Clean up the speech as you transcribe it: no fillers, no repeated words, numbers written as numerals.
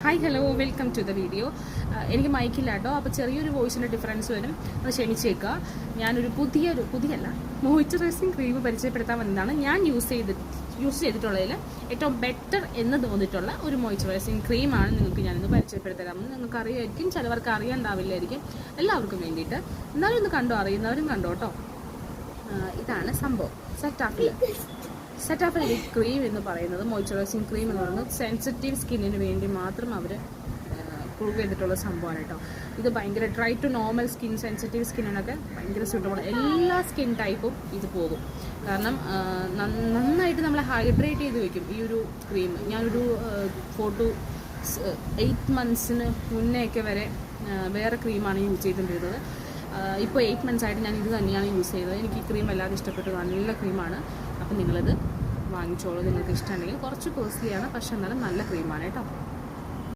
Hi hello welcome to the video. എനിക്ക് മൈക്കില്ല കേട്ടോ, അപ്പോൾ ചെറിയൊരു വോയിസിൻ്റെ ഡിഫറൻസ് വരും, അത് ക്ഷമിച്ചേക്കുക. ഞാനൊരു പുതിയല്ല മോയ്സ്ചറൈസിങ് ക്രീം പരിചയപ്പെടുത്താൻ വന്നതാണ്. ഞാൻ യൂസ് ചെയ്തിട്ടുള്ളതിൽ ഏറ്റവും ബെറ്റർ എന്ന് തോന്നിയിട്ടുള്ള ഒരു മോയ്സ്ചറൈസിങ് ക്രീമാണ് നിങ്ങൾക്ക് ഞാനിന്ന് പരിചയപ്പെടുത്തരാം. നിങ്ങൾക്ക് അറിയായിരിക്കും, ചിലവർക്ക് അറിയാണ്ടാവില്ലായിരിക്കും, എല്ലാവർക്കും വേണ്ടിയിട്ട്. എന്നാലും ഒന്ന് കണ്ടോ, അറിയുന്നവരും കണ്ടോ കേട്ടോ. ഇതാണ് സംഭവം. സെറ്റാഫിൽ ക്രീം എന്ന് പറയുന്നത്, മോയ്സ്ചറൈസിങ് ക്രീം എന്ന് പറയുന്നത് സെൻസിറ്റീവ് സ്കിന്നിന് വേണ്ടി മാത്രം അവർ പ്രൂവ് ചെയ്തിട്ടുള്ള സംഭവമാണ് കേട്ടോ. ഇത് ഭയങ്കര dry to normal skin, sensitive സ്കിന്നിനൊക്കെ ഭയങ്കര സ്യൂട്ടബിൾ. എല്ലാ സ്കിൻ ടൈപ്പും ഇത് പോകും. കാരണം നന്നായിട്ട് നമ്മളെ ഹൈഡ്രേറ്റ് ചെയ്ത് വെക്കും ഈ ഒരു ക്രീം. ഞാനൊരു 4 to 8 months മുന്നേയൊക്കെ വരെ വേറെ ക്രീമാണ് യൂസ് ചെയ്തുകൊണ്ടിരുന്നത്. ഇപ്പോൾ 8 months ആയിട്ട് ഞാൻ ഇത് തന്നെയാണ് യൂസ് ചെയ്തത്. എനിക്ക് ഈ ക്രീം വല്ലാതെ ഇഷ്ടപ്പെട്ടു, നല്ല ക്രീമാണ്. അപ്പം നിങ്ങളിത് വാങ്ങിച്ചോളൂ, നിങ്ങൾക്ക് ഇഷ്ടമുണ്ടെങ്കിൽ. കുറച്ച് കോസ്റ്റ്ലിയാണ്, പക്ഷെ എന്നാലും നല്ല ക്രീമാണ് കേട്ടോ.